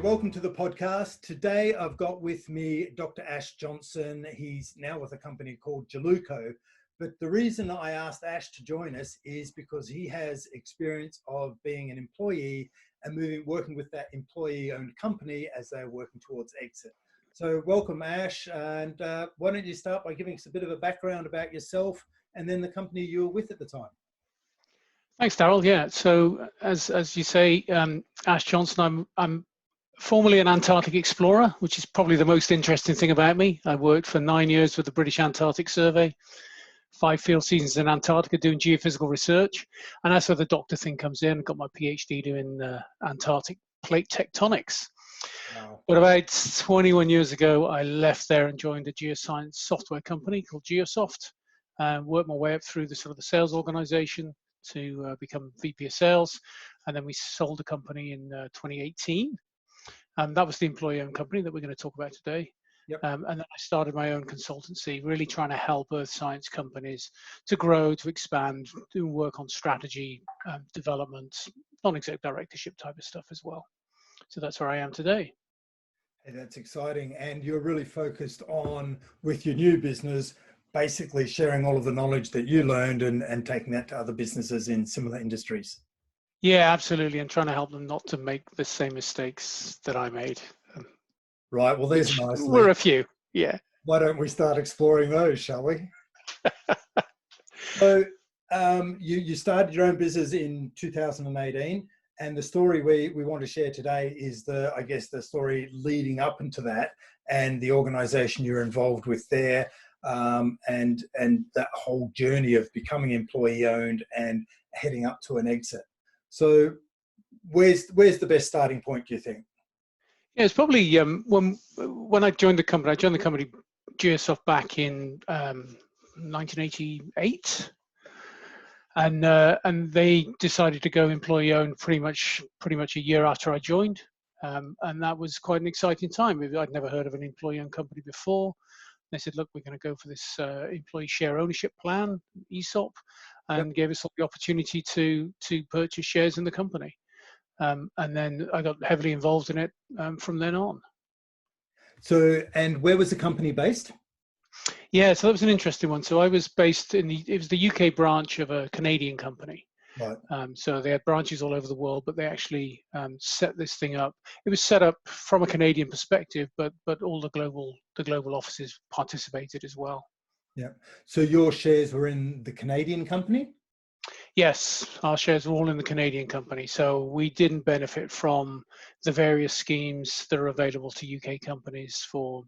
welcome to the podcast. Today I've got with me Dr. Ash Johnson. He's now with a company called Joluco. But the reason I asked Ash to join us is because he has experience of being an employee and working with that employee-owned company as they're working towards exit. So welcome, Ash. And why don't you start by giving us a bit of a background about yourself and then the company you were with at the time. Thanks, Daryl. Yeah, so as you say, Ash Johnson, I'm formerly an Antarctic explorer, which is probably the most interesting thing about me. I worked for 9 years with the British Antarctic Survey, 5 field seasons in Antarctica doing geophysical research, and that's where the doctor thing comes in. I got my PhD doing Antarctic plate tectonics. Wow. But about 21 years ago, I left there and joined a geoscience software company called Geosoft, worked my way up through the sales organization to become VP of sales, and then we sold the company in 2018. That was the employee-owned company that we're going to talk about today. Yep. And then I started my own consultancy, really trying to help earth science companies to grow, to expand, do work on strategy, development, non-exec directorship type of stuff as well. So that's where I am today. Hey, that's exciting. And you're really focused on, with your new business, basically sharing all of the knowledge that you learned and taking that to other businesses in similar industries. Yeah, absolutely. And trying to help them not to make the same mistakes that I made. Right. Well, there's a nice We're link. a few. Yeah. Why don't we start exploring those, shall we? So you started your own business in 2018. And the story we want to share today is the story leading up into that and the organization you're involved with there, and that whole journey of becoming employee owned and heading up to an exit. So where's the best starting point, do you think? Yeah, it's probably when I joined the company Geosoft back in 1988. And they decided to go employee owned pretty much a year after I joined, and that was quite an exciting time. I'd never heard of an employee owned company before. They said, "Look, we're going to go for this employee share ownership plan, ESOP," and gave us the opportunity to purchase shares in the company. And then I got heavily involved in it from then on. So, and where was the company based? Yeah, so that was an interesting one. So I was based it was the UK branch of a Canadian company. Right. So they had branches all over the world, but they actually set this thing up. It was set up from a Canadian perspective, but all the global offices participated as well. Yeah. So your shares were in the Canadian company? Yes, our shares were all in the Canadian company. So we didn't benefit from the various schemes that are available to UK companies for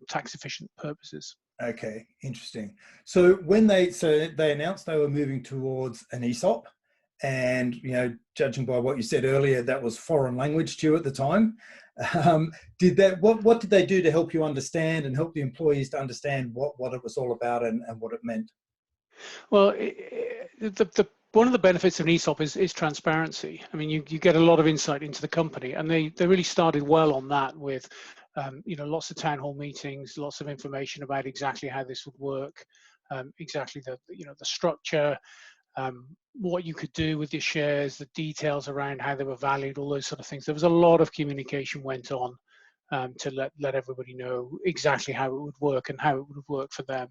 tax efficient purposes. Okay, interesting. So when they announced they were moving towards an ESOP, and judging by what you said earlier, that was foreign language to you at the time. What did they do to help you understand and help the employees to understand what it was all about and what it meant? Well, one of the benefits of an ESOP is transparency. I mean, you get a lot of insight into the company, and they really started well on that with lots of town hall meetings, lots of information about exactly how this would work, exactly the structure, what you could do with your shares, the details around how they were valued, all those sort of things. There was a lot of communication went on to let everybody know exactly how it would work and how it would work for them.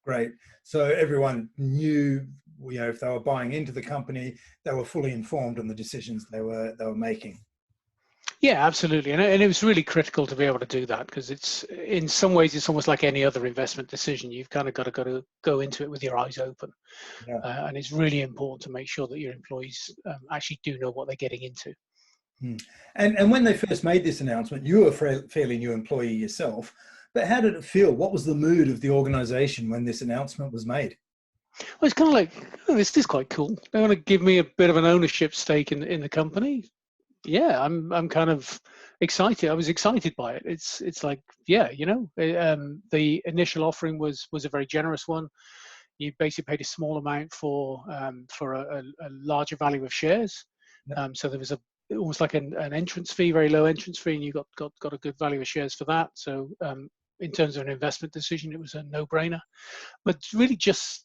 Great. So everyone knew, if they were buying into the company, they were fully informed on the decisions they were making. Yeah, absolutely. And it was really critical to be able to do that, because it's, in some ways, it's almost like any other investment decision. You've kind of got to go into it with your eyes open. Yeah. And it's really important to make sure that your employees actually do know what they're getting into. And when they first made this announcement, you were a fairly new employee yourself, but how did it feel? What was the mood of the organization when this announcement was made? Well, it's kind of like, this is quite cool. They want to give me a bit of an ownership stake in the company. Yeah, I'm kind of excited. I was excited by it. It's like, yeah, the initial offering was a very generous one. You basically paid a small amount for a larger value of shares. Yep. So there was almost like an entrance fee, very low entrance fee, and you got a good value of shares for that. So in terms of an investment decision, it was a no-brainer. But really just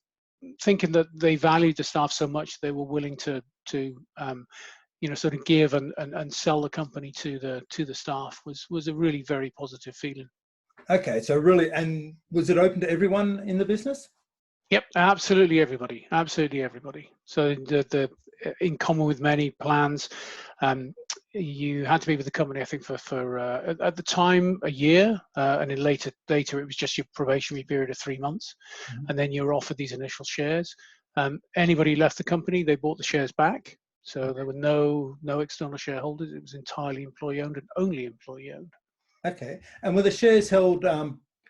thinking that they valued the staff so much, they were willing to sort of give and sell the company to the staff was a really very positive feeling. Okay, so really, and was it open to everyone in the business? Yep, absolutely everybody, absolutely everybody. So the in common with many plans, you had to be with the company, I think, for at the time a year, and then later it was just your probationary period of 3 months, and then you were offered these initial shares. Anybody who left the company, they bought the shares back. So there were no external shareholders. It was entirely employee owned and only employee owned. Okay, and were the shares held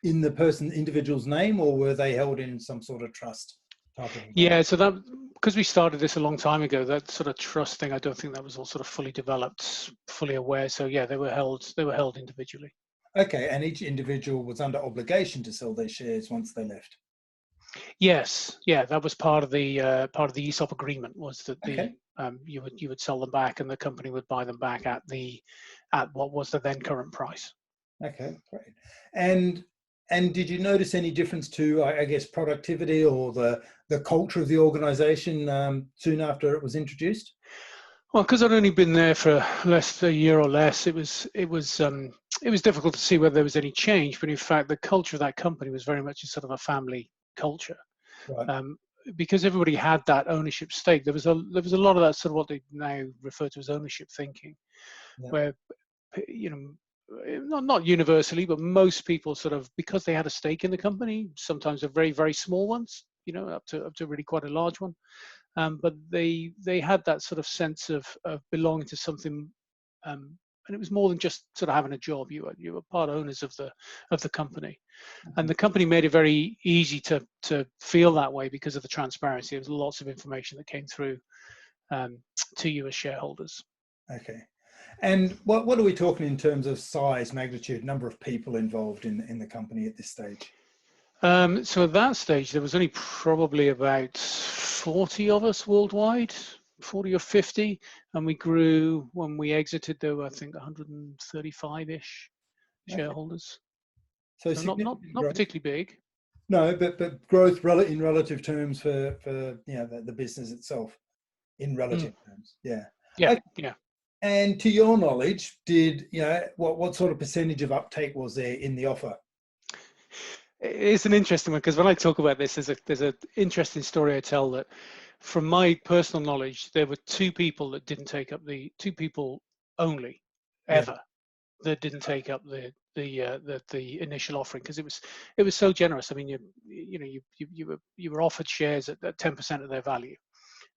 in the individual's name, or were they held in some sort of trust type of environment? Yeah, so that, because we started this a long time ago, that sort of trust thing, I don't think that was all sort of fully developed, fully aware. So yeah, they were held individually. Okay, and each individual was under obligation to sell their shares once they left. Yes, yeah, that was part of the ESOP agreement, was that Okay. you would sell them back, and the company would buy them back at what was the then current price. Okay, great. And did you notice any difference to, I guess, productivity or the culture of the organization soon after it was introduced? Well, because I'd only been there for a year or less, it was difficult to see whether there was any change. But in fact, the culture of that company was very much a sort of a family culture. Right. Because everybody had that ownership stake. There was a lot of that sort of what they now refer to as ownership thinking, Yeah. where not universally, but most people sort of, because they had a stake in the company, sometimes a very, very small ones, up to really quite a large one. But they had that sort of sense of belonging to something, and it was more than just sort of having a job. You were part owners of the company, and the company made it very easy to feel that way because of the transparency. There was lots of information that came through to you as shareholders. Okay. And what are we talking in terms of size, magnitude, number of people involved in the company at this stage? So at that stage, there was only probably about 40 of us worldwide, 40 or 50, and we grew. When we exited, there were, I think, 135-ish shareholders. So So not particularly big. No, but growth in relative terms for the business itself in relative terms. Yeah. Yeah, Okay. yeah. And to your knowledge, what sort of percentage of uptake was there in the offer? It's an interesting one, because when I talk about this, there's an interesting story I tell that, from my personal knowledge, there were two people only ever that didn't take up the initial offering, because it was so generous. I mean, you were offered shares at 10% of their value,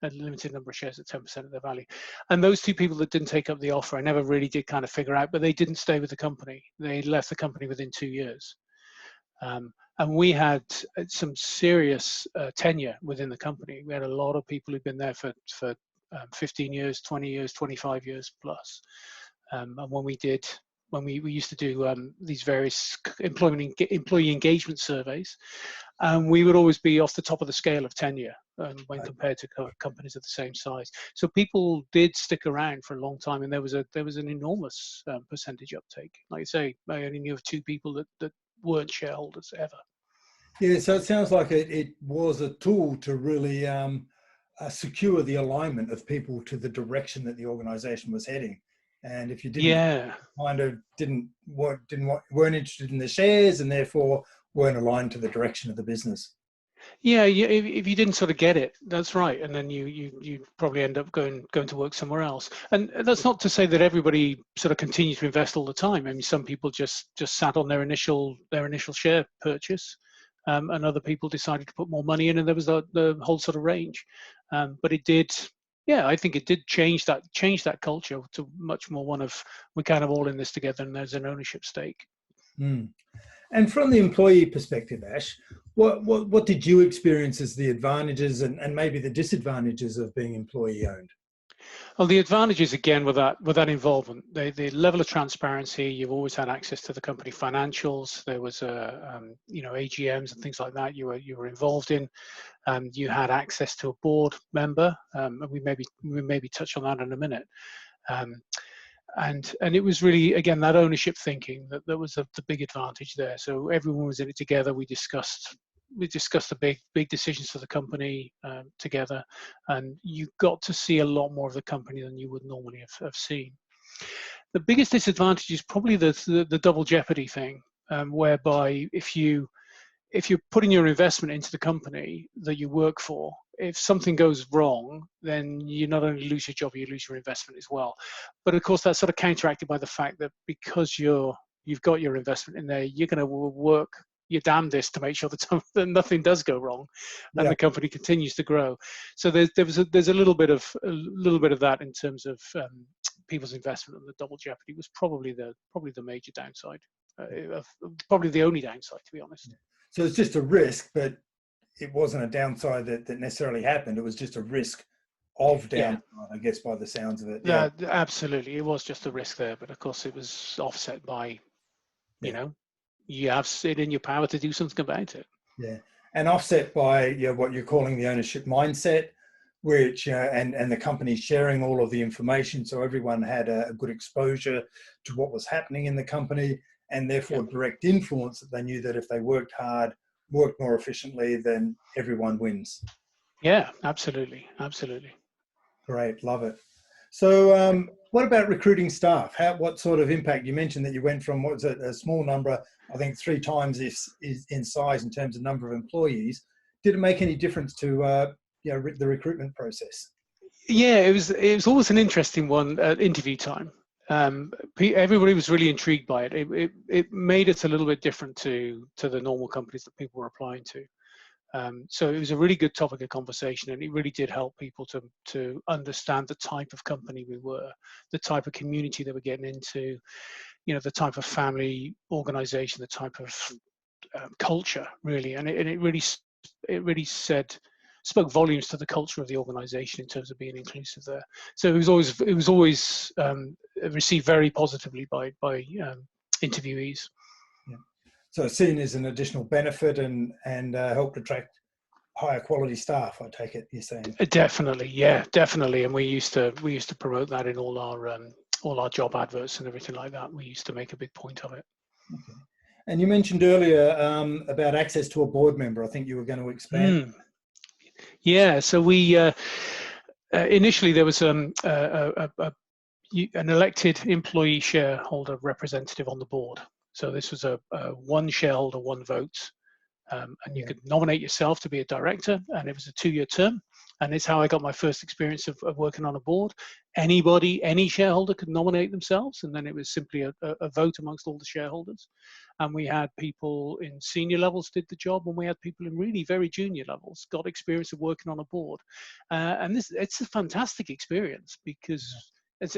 a limited number of shares at 10% of their value. And those two people that didn't take up the offer, I never really did kind of figure out, but they didn't stay with the company. They left the company within 2 years. And we had some serious tenure within the company. We had a lot of people who'd been there for 15 years, 20 years, 25 years plus. And when we used to do these various employee engagement surveys, we would always be off the top of the scale of tenure when compared to companies of the same size. So people did stick around for a long time, and there was an enormous percentage uptake. Like I say, I only knew of two people that weren't shareholders ever. Yeah, so it sounds like it was a tool to really secure the alignment of people to the direction that the organization was heading. And if you didn't weren't interested in the shares, and therefore weren't aligned to the direction of the business. Yeah, if you didn't sort of get it, that's right, and then you probably end up going to work somewhere else. And that's not to say that everybody sort of continued to invest all the time. I mean, some people just sat on their initial share purchase, and other people decided to put more money in, and there was the whole sort of range. But it did, yeah, I think it did change that culture to much more one of, we're kind of all in this together, and there's an ownership stake. Mm. And from the employee perspective, Ash, what did you experience as the advantages and maybe the disadvantages of being employee owned? Well, the advantages, again, with that involvement, the level of transparency. You've always had access to the company financials. There was AGMs and things like that you were involved in. You had access to a board member, and we maybe touch on that in a minute. And it was really, again, that ownership thinking that was the big advantage there. So everyone was in it together. We discussed we discussed the big decisions for the company together, and you got to see a lot more of the company than you would normally have seen. The biggest disadvantage is probably the double jeopardy thing, whereby if you're putting your investment into the company that you work for, if something goes wrong, then you not only lose your job, you lose your investment as well. But of course, that's sort of counteracted by the fact that because you've got your investment in there, you're going to work your damnedest to make sure that nothing does go wrong, and the company continues to grow. So there's a little bit of that in terms of people's investment, and the double jeopardy was probably the major downside, probably the only downside, to be honest. So it's just a risk, but it wasn't a downside that necessarily happened. It was just a risk of downside, I guess, by the sounds of it. Yeah, absolutely. It was just a risk there, but of course it was offset by, you know, you have it in your power to do something about it. Yeah, and offset by what you're calling the ownership mindset, which and the company sharing all of the information, so everyone had a good exposure to what was happening in the company, and therefore direct influence that they knew that if they worked hard, worked more efficiently, then everyone wins. Yeah, absolutely. Great, love it. So what about recruiting staff? What sort of impact? You mentioned that you went from, what was it, a small number, I think 3 times is in size in terms of number of employees. Did it make any difference to the recruitment process? Yeah, it was always an interesting one at interview time. Everybody was really intrigued by it. It made it a little bit different to the normal companies that people were applying to. So it was a really good topic of conversation, and it really did help people to understand the type of company we were, the type of community that we're getting into, the type of family organization, the type of culture, really. And it really spoke volumes to the culture of the organization in terms of being inclusive there. So it was always received very positively by interviewees. Yeah. So seen as an additional benefit and helped attract higher quality staff, I take it you're saying? Definitely, yeah, definitely. And we used to promote that in all our job adverts and everything like that. We used to make a big point of it. Okay. And you mentioned earlier about access to a board member. I think you were going to expand. Yeah, so we initially there was an elected employee shareholder representative on the board. So this was a one shareholder, one vote, and you could nominate yourself to be a director, and it was a 2-year term. And it's how I got my first experience of working on a board. Any shareholder could nominate themselves, and then it was simply a vote amongst all the shareholders. And we had people in senior levels did the job, and we had people in really very junior levels got experience of working on a board. And it's a fantastic experience because,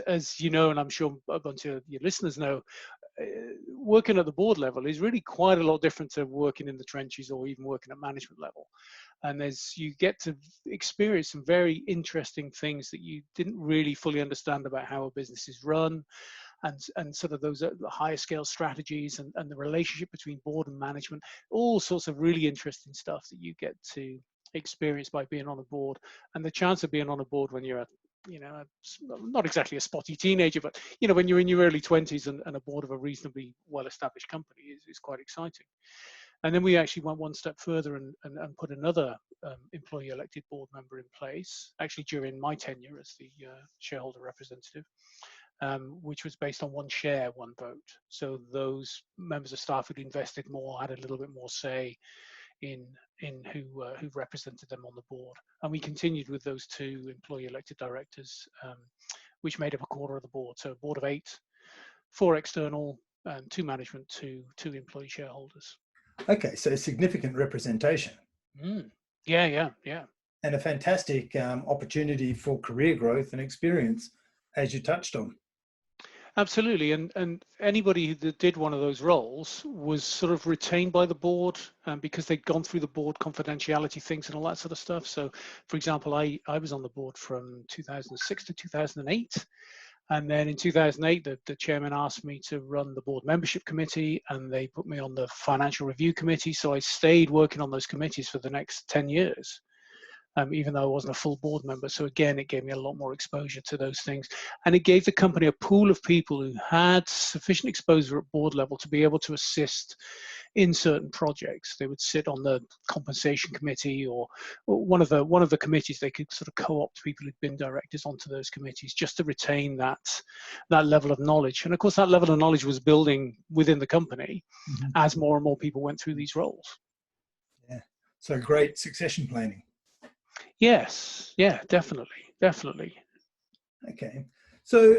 as you know, and I'm sure a bunch of your listeners know, working at the board level is really quite a lot different to working in the trenches or even working at management level. And you get to experience some very interesting things that you didn't really fully understand about how a business is run, and sort of those higher scale strategies and the relationship between board and management, all sorts of really interesting stuff that you get to experience by being on a board. And the chance of being on a board when you're not exactly a spotty teenager, but when you're in your early 20s and a board of a reasonably well-established company is quite exciting. And then we actually went one step further and put another employee elected board member in place, actually during my tenure as the shareholder representative, which was based on one share, one vote. So those members of staff who'd invested more had a little bit more say in who represented them on the board. And we continued with those 2 employee elected directors, which made up a quarter of the board. So a board of 8, 4 external, 2 management, 2 employee shareholders. Okay, so significant representation. Yeah. And a fantastic opportunity for career growth and experience, as you touched on. Absolutely, and anybody that did one of those roles was sort of retained by the board because they'd gone through the board confidentiality things and all that sort of stuff. So, for example, I was on the board from 2006 to 2008. And then in 2008, the chairman asked me to run the board membership committee, and they put me on the financial review committee. So I stayed working on those committees for the next 10 years. even though I wasn't a full board member. So again, it gave me a lot more exposure to those things. And it gave the company a pool of people who had sufficient exposure at board level to be able to assist in certain projects. They would sit on the compensation committee or one of the committees. They could sort of co-opt people who'd been directors onto those committees just to retain that level of knowledge. And of course, that level of knowledge was building within the company as more and more people went through these roles. Yeah. So great succession planning. Yes. Yeah, definitely. Okay. So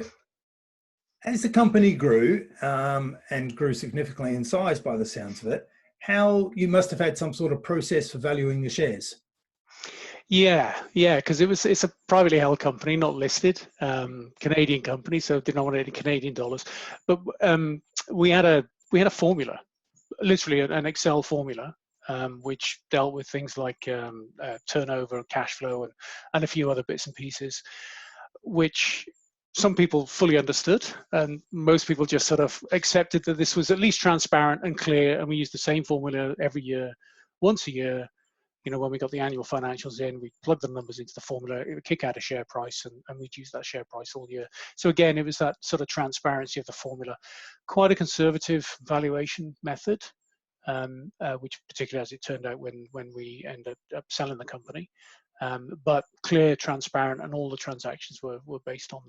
as the company grew and grew significantly in size by the sounds of it, how you must have had some sort of process for valuing the shares. Yeah, because it's a privately held company, not listed, Canadian company, so denominated in Canadian dollars. But we had a formula, literally an Excel formula, which dealt with things like turnover, cash flow, and a few other bits and pieces, which some people fully understood, and most people just sort of accepted that this was at least transparent and clear. And we used the same formula every year, once a year. When we got the annual financials in, we plugged the numbers into the formula, it would kick out a share price, and we'd use that share price all year. So again, it was that sort of transparency of the formula. Quite a conservative valuation method, which particularly as it turned out when we ended up selling the company. But clear, transparent, and all the transactions were based on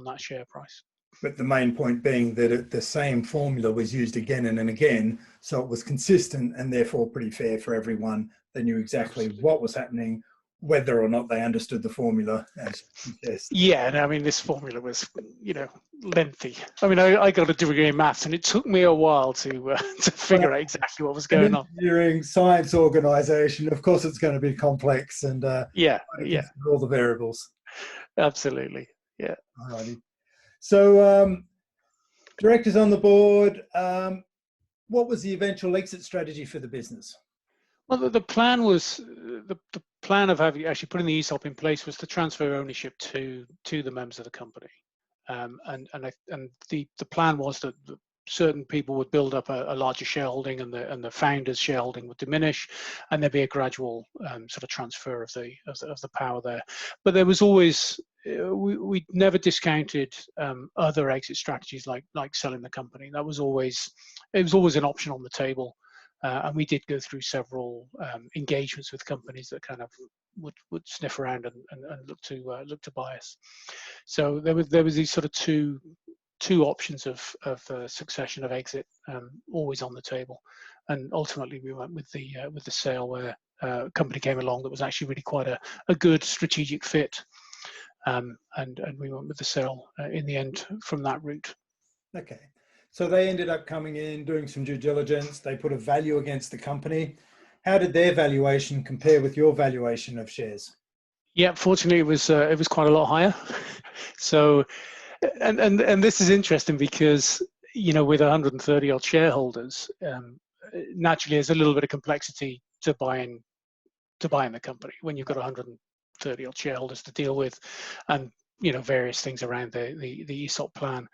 that share price. But the main point being that the same formula was used again and again, so it was consistent and therefore pretty fair for everyone. They knew exactly what was happening, whether or not they understood the formula, as you suggest. Yeah, and I mean, this formula was, lengthy. I mean, I got a degree in maths, and it took me a while to figure out exactly what was going on. During science organisation, of course, it's going to be complex and all the variables. Absolutely, yeah. Alrighty. So, directors on the board, what was the eventual exit strategy for the business? Well, the plan was the plan of actually putting the ESOP in place was to transfer ownership to the members of the company, and the plan was that certain people would build up a larger shareholding, and the founders' shareholding would diminish, and there'd be a gradual sort of transfer of the power there. But there was always we never discounted other exit strategies like selling the company. It was always an option on the table. And we did go through several engagements with companies that kind of would sniff around and look to buy us. So there was these sort of two options of succession of exit always on the table, and ultimately we went with the sale, where a company came along that was actually really quite a good strategic fit, and we went with the sale in the end from that route. Okay. So they ended up coming in, doing some due diligence. They put a value against the company. How did their valuation compare with your valuation of shares? Yeah, fortunately, it was quite a lot higher. So, and this is interesting because with 130 odd shareholders, naturally there's a little bit of complexity to buying the company when you've got 130 odd shareholders to deal with, and various things around the ESOP plan.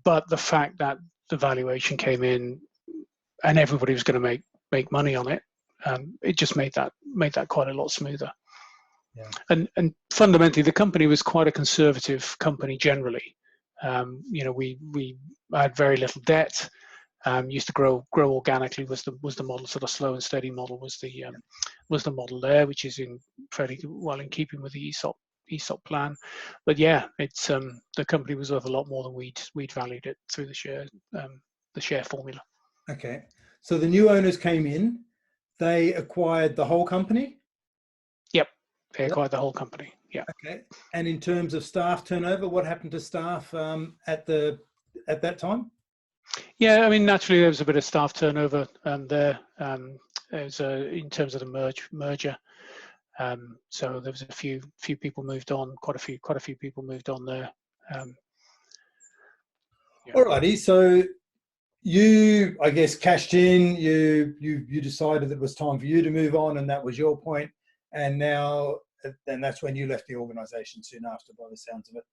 But the fact that the valuation came in and everybody was going to make money on it, it just made that quite a lot smoother. Yeah. And fundamentally, the company was quite a conservative company generally. We had very little debt. Used to grow organically was the model. Sort of slow and steady model was the model there, which is fairly well in keeping with the ESOP plan. But yeah, it's the company was worth a lot more than we'd valued it through the share formula. Okay, so the new owners came in, they acquired the whole company? Yep, they acquired the whole company. Yeah. Okay, and in terms of staff turnover, what happened to staff at that time? Yeah, I mean, naturally there was a bit of staff turnover there. In terms of the merger. So there was a few people moved on, quite a few people moved on there. Yeah. Alrighty, so you, I guess, cashed in. You decided it was time for you to move on, and that was your point. And that's when you left the organisation soon after, by the sounds of it.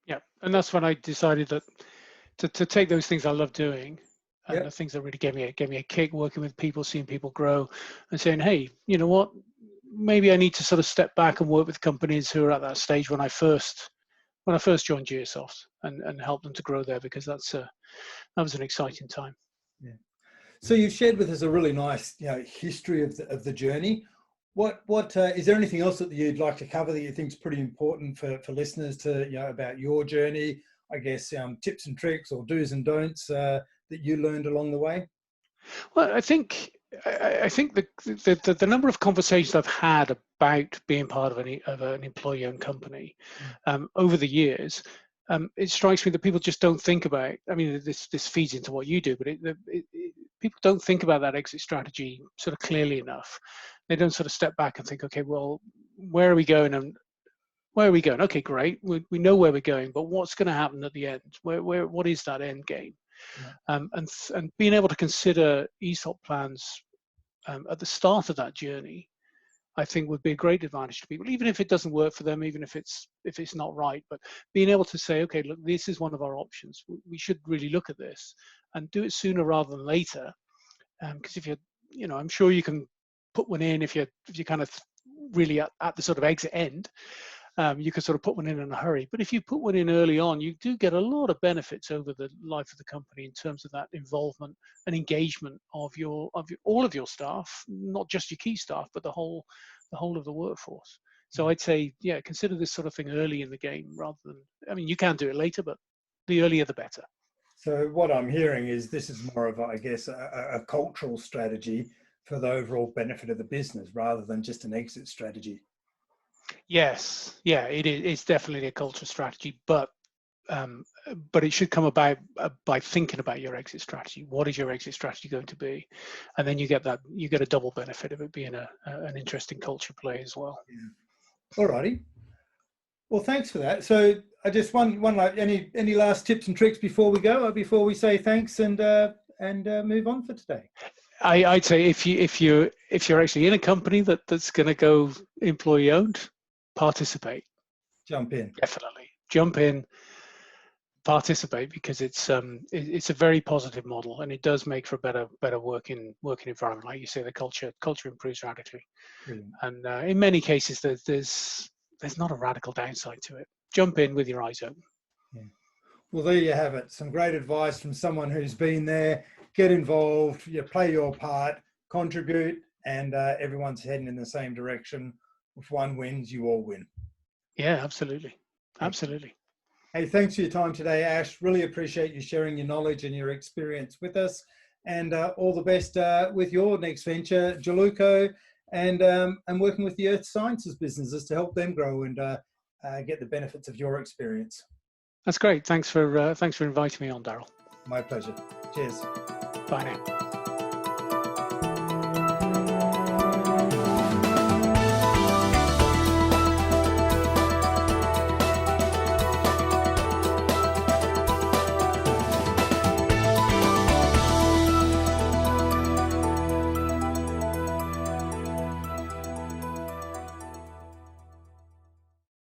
Yep. And that's when I decided that to take those things I love doing. And the things that really gave me a kick, working with people, seeing people grow, and saying, hey, you know what? maybe I need to sort of step back and work with companies who are at that stage when I first joined Geosoft and help them to grow there, because that was an exciting time. Yeah. So you've shared with us a really nice, history of the journey. What is there anything else that you'd like to cover that you think is pretty important for listeners to about your journey? I guess tips and tricks or do's and don'ts that you learned along the way. Well, I think the number of conversations I've had about being part of an employee-owned company over the years, it strikes me that people just don't think about. I mean, this feeds into what you do, but people don't think about that exit strategy sort of clearly enough. They don't sort of step back and think, okay, well, where are we going and where are we going? Okay, great, we know where we're going, but what's going to happen at the end? What is that end game? Yeah. And being able to consider ESOP plans at the start of that journey, I think would be a great advantage to people, even if it doesn't work for them, even if it's not right. But being able to say, okay, look, this is one of our options. We should really look at this and do it sooner rather than later. Because if I'm sure you can put one in if you're kind of really at the sort of exit end. You can sort of put one in a hurry, but if you put one in early on, you do get a lot of benefits over the life of the company in terms of that involvement and engagement of all of your staff, not just your key staff, but the whole of the workforce. So I'd say, yeah, consider this sort of thing early in the game rather than. I mean, you can do it later, but the earlier the better. So what I'm hearing is this is more of, I guess, a cultural strategy for the overall benefit of the business rather than just an exit strategy. Yes, yeah, it is. It's definitely a cultural strategy, but it should come about by thinking about your exit strategy. What is your exit strategy going to be? And then you get a double benefit of it being an interesting culture play as well. Yeah. All righty. Well, thanks for that. So I just one like any last tips and tricks before we go, or before we say thanks and move on for today. I'd say if you're actually in a company that's going to go employee owned, participate. Jump in. Definitely jump in, participate, because it's a very positive model and it does make for a better working environment. Like you say, the culture improves radically. Brilliant. And in many cases there's not a radical downside to it. Jump in with your eyes open. Yeah. Well, there you have it. Some great advice from someone who's been there. Get involved, play your part, contribute, and everyone's heading in the same direction. If one wins, you all win. Yeah, absolutely. Absolutely. Hey, thanks for your time today, Ash. Really appreciate you sharing your knowledge and your experience with us. And all the best with your next venture, Joluco, and working with the Earth Sciences businesses to help them grow and get the benefits of your experience. That's great. Thanks for inviting me on, Daryl. My pleasure. Cheers. Bye now.